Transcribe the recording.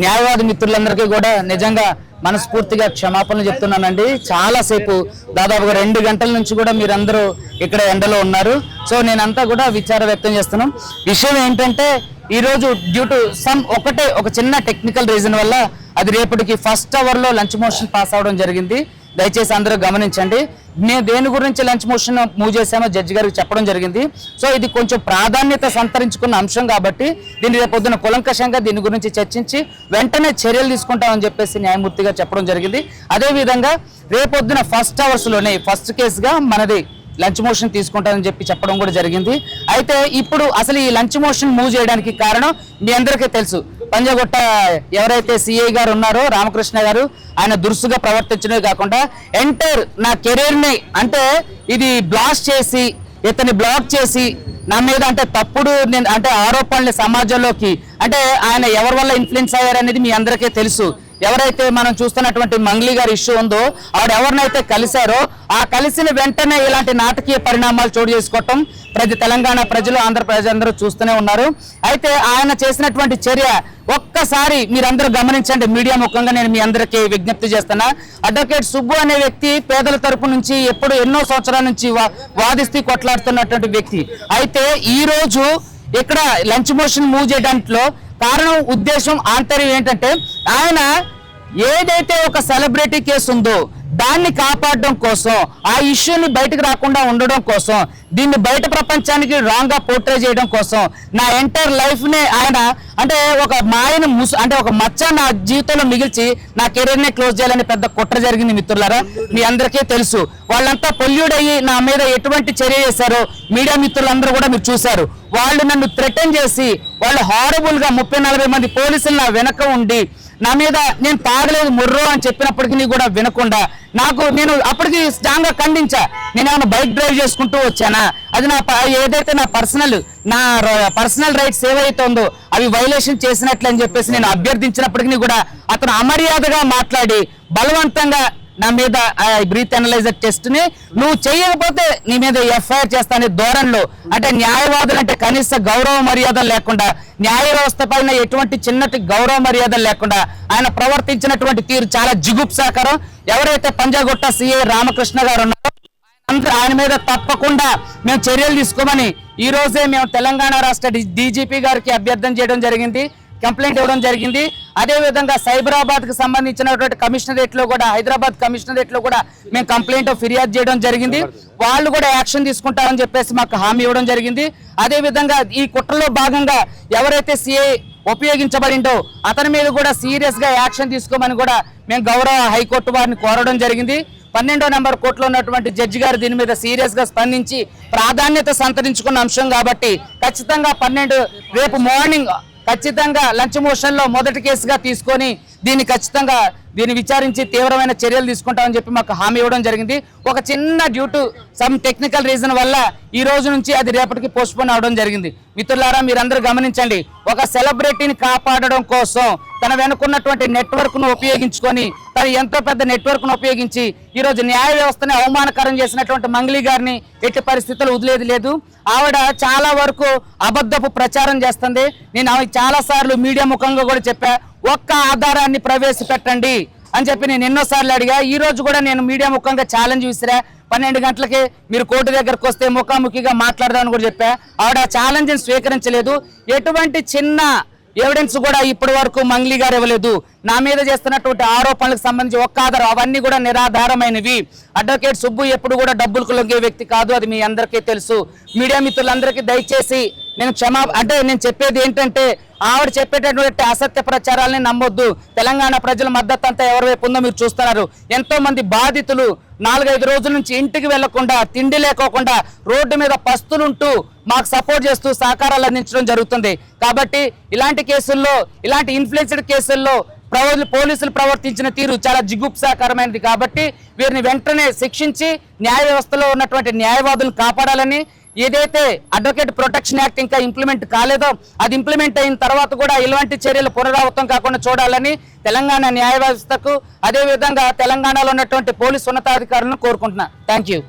న్యాయవాది మిత్రులందరికీ కూడా నిజంగా మనస్ఫూర్తిగా క్షమాపణలు చెప్తున్నానండి. చాలాసేపు దాదాపుగా 2 గంటల నుంచి కూడా మీరందరూ ఇక్కడ ఎండలో ఉన్నారు. సో నేనంతా కూడా విచారం వ్యక్తం చేస్తున్నాం. విషయం ఏంటంటే ఈరోజు డ్యూ టు ఒక చిన్న టెక్నికల్ రీజన్ వల్ల అది రేపటికి ఫస్ట్ అవర్లో లంచ్ మోషన్ పాస్ అవడం జరిగింది. దయచేసి అందరూ గమనించండి. మేము దేని గురించి లంచ్ మోషన్ మూవ్ చేసామో జడ్జి గారికి చెప్పడం జరిగింది. సో ఇది కొంచెం ప్రాధాన్యత సంతరించుకున్న అంశం కాబట్టి దీన్ని రేపొద్దున కులంకషంగా దీని గురించి చర్చించి వెంటనే చర్యలు తీసుకుంటామని చెప్పేసి న్యాయమూర్తిగా చెప్పడం జరిగింది. అదేవిధంగా రేపొద్దున ఫస్ట్ అవర్స్లోనే ఫస్ట్ కేసుగా మనది లంచ్ మోషన్ తీసుకుంటామని చెప్పడం కూడా జరిగింది. అయితే ఇప్పుడు అసలు ఈ లంచ్ మోషన్ మూవ్ చేయడానికి కారణం మీ అందరికీ తెలుసు. పంజాగుట్ట ఎవరైతే సిఐ గారు ఉన్నారో రామకృష్ణ గారు, ఆయన దురుసుగా ప్రవర్తించడమే కాకుండా ఎంటైర్ నా కెరీర్ని అంటే ఇది బ్లాస్ట్ చేసి ఇతన్ని బ్లాక్ చేసి నా మీద అంటే తప్పుడు అంటే ఆరోపణలు సమాజంలోకి అంటే ఆయన ఎవరి వల్ల ఇన్ఫ్లుయెన్స్ అయ్యారనేది మీ అందరికీ తెలుసు. ఎవరైతే మనం చూస్తున్నటువంటి మంగ్లీ గారి ఇష్యూ ఉందో ఆవిడ ఎవరినైతే కలిశారో ఆ కలిసిన వెంటనే ఇలాంటి నాటకీయ పరిణామాలు చోటు చేసుకోవటం తెలంగాణ ప్రజలు ఆంధ్ర ప్రజలందరూ చూస్తూనే ఉన్నారు. అయితే ఆయన చేసినటువంటి చర్య ఒక్కసారి మీరందరూ గమనించండి. మీడియా ముఖంగా నేను మీ అందరికీ విజ్ఞప్తి చేస్తున్నా. అడ్వకేట్ సుబ్బు అనే వ్యక్తి పేదల తరపు నుంచి ఎన్నో సంవత్సరాల నుంచి వాదిస్తూ కొట్లాడుతున్నటువంటి వ్యక్తి. అయితే ఈ రోజు ఇక్కడ లంచ్ మోషన్ మూవ్ చేయడంలో కారణం ఉద్దేశం ఆంతర్యం ఏంటంటే ఆయన ఏదైతే ఒక సెలబ్రిటీ కేసు ఉందో దాన్ని కాపాడడం కోసం ఆ ఇష్యూని బయటకు రాకుండా ఉండడం కోసం దీన్ని బయట ప్రపంచానికి రాంగ్ గా పోర్ట్రే చేయడం కోసం నా ఎంటైర్ లైఫ్ నే ఆయన అంటే ఒక మాయను అంటే ఒక మచ్చ నా జీవితంలో మిగిల్చి నా కెరీర్ నే క్లోజ్ చేయాలని పెద్ద కుట్ర జరిగింది. మిత్రులారా మీ అందరికీ తెలుసు. వాళ్ళంతా పొల్యూడ్ అయ్యి నా మీద ఎటువంటి చర్య చేశారో మీడియా మిత్రులందరూ కూడా మీరు చూశారు. వాళ్ళు నన్ను థ్రెటన్ చేసి వాళ్ళు హారబుల్ గా 30-40 మంది పోలీసులు నా వెనక ఉండి నా మీద నేను తాగలేదు ముర్రో అని చెప్పినప్పటికీ కూడా వినకుండా నేను అప్పటికి స్ట్రాంగ్ గా ఖండించా. నేను ఏమైనా బైక్ డ్రైవ్ చేసుకుంటూ వచ్చానా, అది ఏదైతే నా పర్సనల్ రైట్స్ ఏవైతుందో అవి వైలేషన్ చేసినట్లు అని చెప్పేసి నేను అభ్యర్థించినప్పటికీ కూడా అతను అమర్యాదగా మాట్లాడి బలవంతంగా నా మీద బ్రీత్ అనలైజర్ టెస్ట్ ని నువ్వు చేయకపోతే నీ మీద ఎఫ్ఐఆర్ చేస్తానే ధోరణిలో అంటే న్యాయవాదులు అంటే కనీస గౌరవ మర్యాదలు లేకుండా న్యాయ వ్యవస్థ పైన ఎటువంటి చిన్నటి గౌరవ మర్యాదలు లేకుండా ఆయన ప్రవర్తించినటువంటి తీరు చాలా జిగుప్సాకరం. ఎవరైతే పంజాగుట్ట సిఐ రామకృష్ణ గారు ఉన్నారో ఆయన మీద తప్పకుండా మేము చర్యలు తీసుకోమని ఈ రోజే మేము తెలంగాణ రాష్ట్ర డీజీపీ గారికి అభ్యర్థన చేయడం జరిగింది, కంప్లైంట్ ఇవ్వడం జరిగింది. అదేవిధంగా సైబరాబాద్ కు సంబంధించినటువంటి కమిషనరేట్ లో కూడా హైదరాబాద్ కమిషనరేట్ లో కూడా మేము కంప్లైంట్ ఫిర్యాదు చేయడం జరిగింది. వాళ్ళు కూడా యాక్షన్ తీసుకుంటారని చెప్పేసి మాకు హామీ ఇవ్వడం జరిగింది. అదేవిధంగా ఈ కుట్రలో భాగంగా ఎవరైతే సిఐ ఉపయోగించబడిందో అతని మీద కూడా సీరియస్ గా యాక్షన్ తీసుకోమని కూడా మేము గౌరవ హైకోర్టు వారిని కోరడం జరిగింది. 12వ నెంబర్ కోర్టులో ఉన్నటువంటి జడ్జి గారు దీని మీద సీరియస్ గా స్పందించి ప్రాధాన్యత సంతరించుకున్న అంశం కాబట్టి ఖచ్చితంగా రేపు మార్నింగ్ ఖచ్చితంగా లంచ్ మోషన్ లో మొదటి కేసుగా తీసుకొని దీన్ని విచారించి తీవ్రమైన చర్యలు తీసుకుంటామని చెప్పి మాకు హామీ ఇవ్వడం జరిగింది. ఒక చిన్న due to some technical reason వల్ల ఈ రోజు నుంచి అది రేపటికి పోస్ట్పోన్ అవడం జరిగింది. మిత్రులారా మీరందరూ గమనించండి. ఒక సెలబ్రిటీని కాపాడడం కోసం తన వెనుకున్నటువంటి నెట్వర్క్ ను ఉపయోగించుకొని తను ఎంతో పెద్ద నెట్వర్క్ ను ఉపయోగించి ఈ రోజు న్యాయ వ్యవస్థని అవమానకరం చేసినటువంటి మంగ్లీ గారిని ఎట్టి పరిస్థితులు వదిలేది లేదు. ఆవిడ చాలా వరకు అబద్ధపు ప్రచారం చేస్తుంది. నేను ఆమె చాలా సార్లు మీడియా ముఖంగా కూడా చెప్పా, ఒక్క ఆధారాన్ని ప్రవేశపెట్టండి అని చెప్పి నేను ఎన్నోసార్లు అడిగా. ఈ రోజు కూడా నేను మీడియా ముఖంగా ఛాలెంజ్ విసిరా. 12 గంటలకి మీరు కోర్టు దగ్గరకు వస్తే ముఖాముఖిగా మాట్లాడదామని కూడా చెప్పా. ఆవిడ ఆ ఛాలెంజ్ స్వీకరించలేదు. ఎటువంటి చిన్న ఎవిడెన్స్ కూడా ఇప్పటి వరకు మంగ్లీ గారు ఇవ్వలేదు. నా మీద చేస్తున్నటువంటి ఆరోపణలకు సంబంధించి ఒక్క ఆధారం అవన్నీ కూడా నిరాధారమైనవి. అడ్వకేట్ సుబ్బు ఎప్పుడు కూడా డబ్బులకు లొంగే వ్యక్తి కాదు, అది మీ అందరికీ తెలుసు. మీడియా మిత్రులందరికీ దయచేసి నేను చెప్పేది ఏంటంటే ఆవిడ చెప్పేటటువంటి అసత్య ప్రచారాలని నమ్మొద్దు. తెలంగాణ ప్రజల మద్దతు అంతా ఎవరి వైపు ఉందో మీరు చూస్తున్నారు. ఎంతో మంది బాధితులు 4-5 రోజుల నుంచి ఇంటికి వెళ్లకుండా తిండి లేకోకుండా రోడ్డు మీద పస్తులుంటూ మాకు సపోర్ట్ చేస్తూ సహకారాలు అందించడం జరుగుతుంది. కాబట్టి ఇలాంటి కేసుల్లో ఇలాంటి ఇన్ఫ్లుయెన్స్డ్ కేసుల్లో పోలీసులు ప్రవర్తించిన తీరు చాలా జిగుప్సాకరమైనది. కాబట్టి వీరిని వెంటనే శిక్షించి న్యాయ వ్యవస్థలో ఉన్నటువంటి న్యాయవాదులను కాపాడాలని ఏదైతే అడ్వకేట్ ప్రొటెక్షన్ యాక్ట్ ఇంకా ఇంప్లిమెంట్ కాలేదో అది ఇంప్లిమెంట్ అయిన తర్వాత కూడా ఇలాంటి చర్యలు పునరావృతం కాకుండా చూడాలని తెలంగాణ న్యాయ వ్యవస్థకు అదేవిధంగా తెలంగాణలో ఉన్నటువంటి పోలీసు ఉన్నతాధికారులను కోరుకుంటున్నా. Thank you.